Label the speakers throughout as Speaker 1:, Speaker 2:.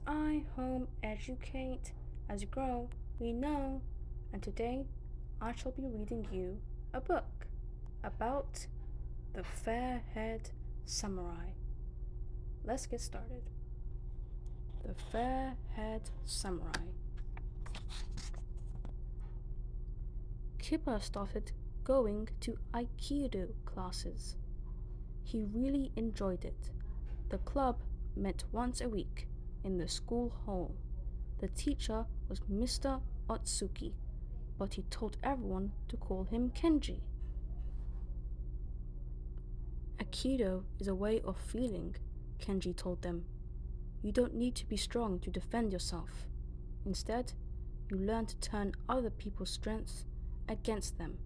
Speaker 1: I home educate. As you grow, we know. And today, I shall be reading you a book about the fair-haired samurai. Let's get started. The fair-haired samurai. Kipper started going to Aikido classes. He really enjoyed it. The club met once a week in the school hall. The teacher was Mr. Otsuki, but he told everyone to call him Kenji. Aikido is a way of feeling, Kenji told them. You don't need to be strong to defend yourself. Instead, you learn to turn other people's strengths against them.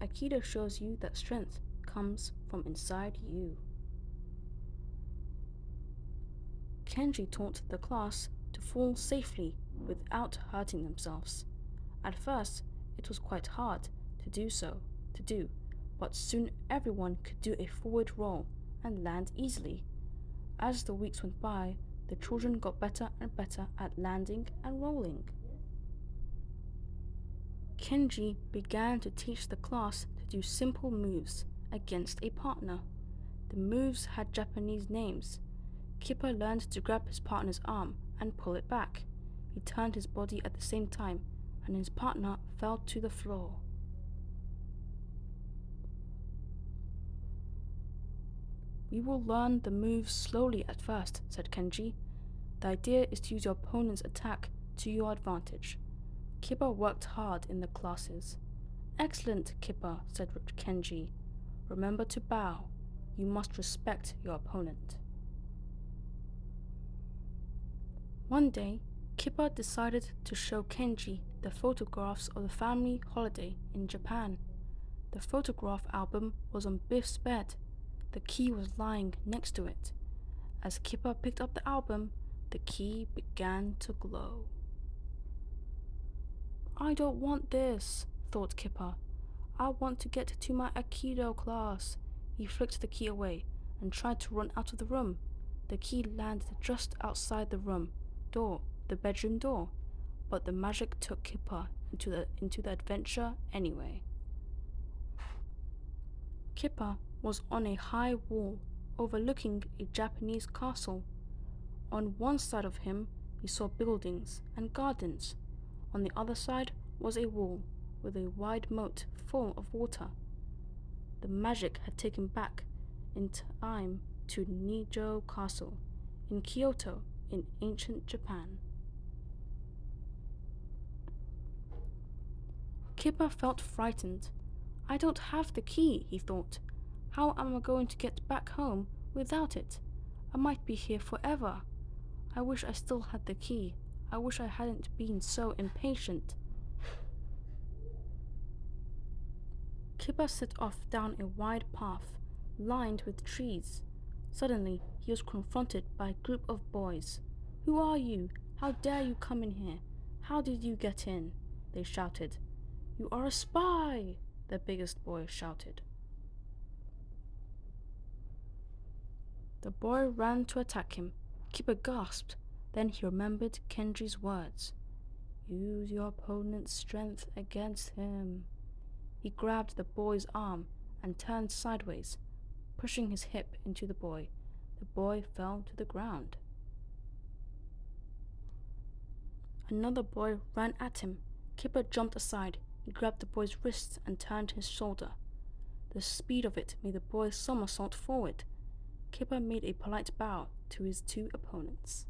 Speaker 1: Aikido shows you that strength comes from inside you. Kenji taught the class to fall safely without hurting themselves. At first, it was quite hard to do, but soon everyone could do a forward roll and land easily. As the weeks went by, the children got better and better at landing and rolling. Kenji began to teach the class to do simple moves against a partner. The moves had Japanese names. Kipper learned to grab his partner's arm and pull it back. He turned his body at the same time, and his partner fell to the floor. We will learn the moves slowly at first, said Kenji. The idea is to use your opponent's attack to your advantage. Kipper worked hard in the classes. Excellent, Kipper, said Kenji. Remember to bow. You must respect your opponent. One day, Kipper decided to show Kenji the photographs of the family holiday in Japan. The photograph album was on Biff's bed. The key was lying next to it. As Kipper picked up the album, the key began to glow. I don't want this, thought Kipper. I want to get to my Aikido class. He flicked the key away and tried to run out of the room. The key landed just outside the bedroom door, but the magic took Kipper into the adventure anyway. Kipper was on a high wall overlooking a Japanese castle. On one side of him, he saw buildings and gardens. On the other side was a wall with a wide moat full of water. The magic had taken back in time to Nijo Castle in Kyoto in ancient Japan. Kipper felt frightened. I don't have the key, he thought. How am I going to get back home without it? I might be here forever. I wish I still had the key. I wish I hadn't been so impatient. Kipper set off down a wide path, lined with trees. Suddenly, he was confronted by a group of boys. Who are you? How dare you come in here? How did you get in? They shouted. You are a spy, the biggest boy shouted. The boy ran to attack him. Kipper gasped. Then he remembered Kenji's words. Use your opponent's strength against him. He grabbed the boy's arm and turned sideways, pushing his hip into the boy. The boy fell to the ground. Another boy ran at him. Kipper jumped aside. He grabbed the boy's wrist and turned his shoulder. The speed of it made the boy somersault forward. Kipper made a polite bow to his two opponents.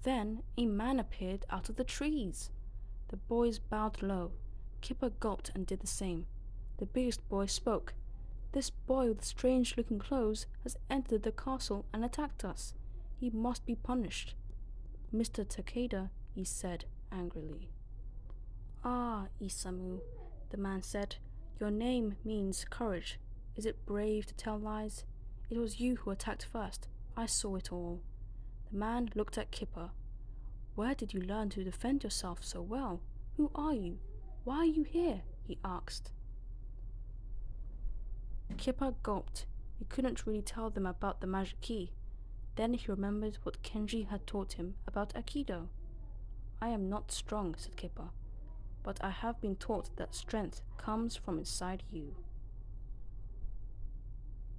Speaker 1: Then a man appeared out of the trees. The boys bowed low. Kipper gulped and did the same. The biggest boy spoke. This boy with strange-looking clothes has entered the castle and attacked us. He must be punished. Mr. Takeda, he said angrily. Ah, Isamu, the man said, your name means courage. Is it brave to tell lies? It was you who attacked first. I saw it all. The man looked at Kipper. Where did you learn to defend yourself so well? Who are you? Why are you here? He asked. Kipper gulped. He couldn't really tell them about the magic key. Then he remembered what Kenji had taught him about Aikido. I am not strong, said Kipper, but I have been taught that strength comes from inside you.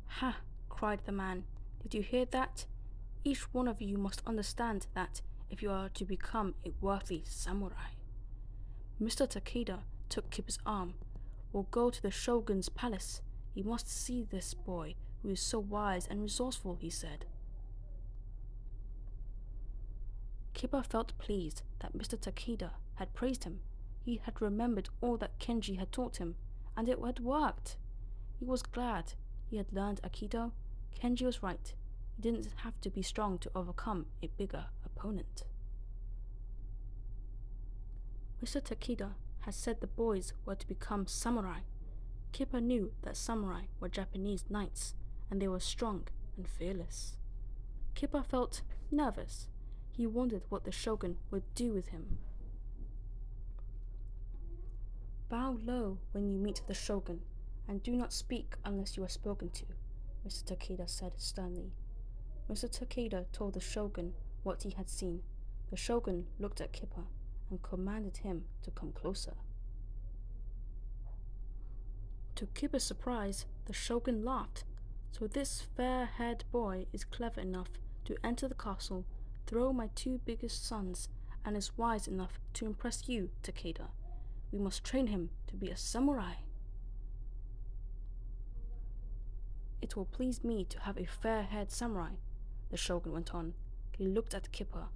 Speaker 1: Ha! Cried the man. Did you hear that? Each one of you must understand that if you are to become a worthy samurai. Mr. Takeda took Kipper's arm. We'll go to the Shogun's palace. You must see this boy who is so wise and resourceful, he said. Kipper felt pleased that Mr. Takeda had praised him. He had remembered all that Kenji had taught him, and it had worked. He was glad he had learned Aikido. Kenji was right. He didn't have to be strong to overcome a bigger opponent. Mr. Takeda had said the boys were to become samurai. Kipper knew that samurai were Japanese knights, and they were strong and fearless. Kipper felt nervous. He wondered what the shogun would do with him. Bow low when you meet the shogun, and do not speak unless you are spoken to, Mr. Takeda said sternly. Mr. Takeda told the shogun what he had seen. The shogun looked at Kipper and commanded him to come closer. To Kipper's surprise, the shogun laughed. So this fair-haired boy is clever enough to enter the castle, throw my two biggest sons, and is wise enough to impress you, Takeda. We must train him to be a samurai. It will please me to have a fair-haired samurai, the shogun went on. He looked at Kipper.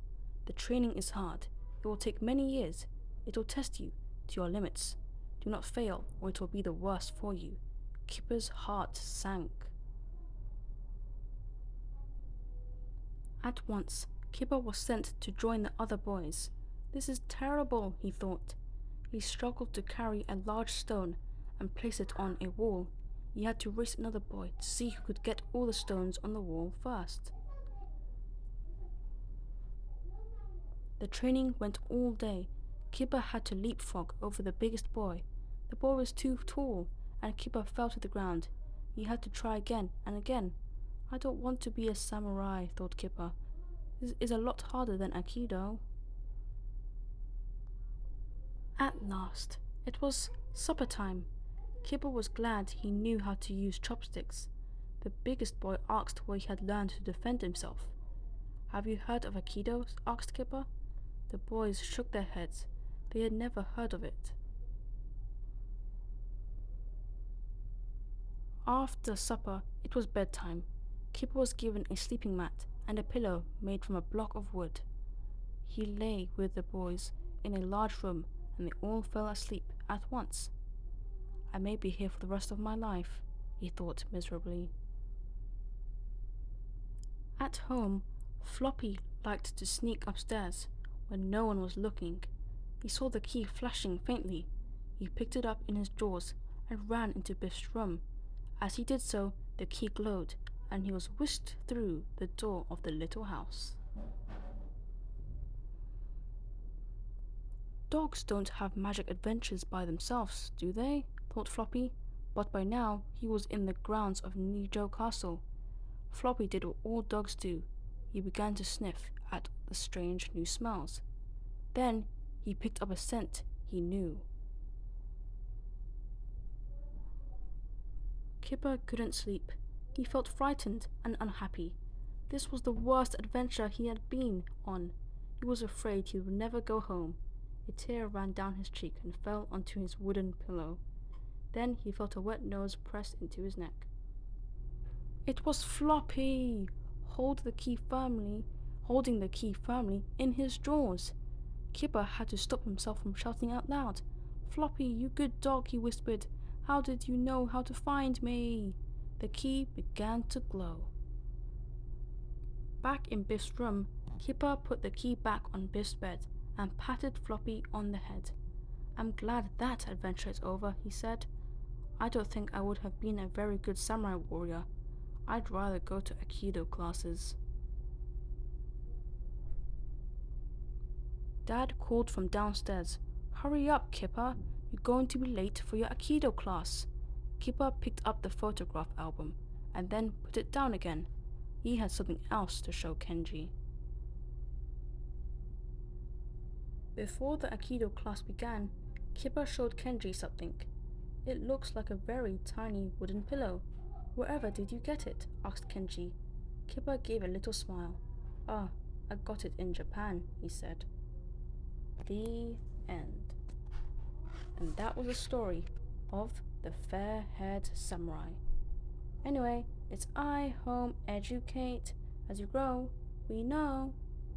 Speaker 1: The training is hard. It will take many years. It will test you to your limits. Do not fail, or it will be the worse for you. Kipper's heart sank. At once, Kipper was sent to join the other boys. This is terrible, he thought. He struggled to carry a large stone and place it on a wall. He had to race another boy to see who could get all the stones on the wall first. The training went all day. Kipper had to leapfrog over the biggest boy. The boy was too tall, and Kipper fell to the ground. He had to try again and again. I don't want to be a samurai, thought Kipper. This is a lot harder than Aikido. At last, it was supper time. Kipper was glad he knew how to use chopsticks. The biggest boy asked where he had learned to defend himself. Have you heard of Aikido? Asked Kipper. The boys shook their heads. They had never heard of it. After supper, it was bedtime. Kipper was given a sleeping mat and a pillow made from a block of wood. He lay with the boys in a large room, and they all fell asleep at once. I may be here for the rest of my life, he thought miserably. At home, Floppy liked to sneak upstairs when no one was looking. He saw the key flashing faintly. He picked it up in his drawers and ran into Biff's room. As he did so, the key glowed, and he was whisked through the door of the little house. Dogs don't have magic adventures by themselves, do they? Thought Floppy, but by now he was in the grounds of Nijo Castle. Floppy did what all dogs do. He began to sniff at the strange new smells. Then he picked up a scent he knew. Kipper couldn't sleep. He felt frightened and unhappy. This was the worst adventure he had been on. He was afraid he would never go home. A tear ran down his cheek and fell onto his wooden pillow. Then he felt a wet nose pressed into his neck. It was Floppy, holding the key firmly in his drawers. Kipper had to stop himself from shouting out loud. "Floppy, you good dog," he whispered. "How did you know how to find me?" The key began to glow. Back in Biff's room, Kipper put the key back on Biff's bed and patted Floppy on the head. "I'm glad that adventure is over," he said. "I don't think I would have been a very good samurai warrior. I'd rather go to Aikido classes." Dad called from downstairs. "Hurry up, Kipper. You're going to be late for your Aikido class." Kipper picked up the photograph album. and then put it down again. He had something else to show Kenji. Before the Aikido class began, Kipper showed Kenji something. It looks like a very tiny wooden pillow. Wherever did you get it? Asked Kenji. Kipper gave a little smile. Ah, I got it in Japan, he said. The end. And that was the story of the fair-haired samurai. Anyway, it's I home educate. As you grow, we know.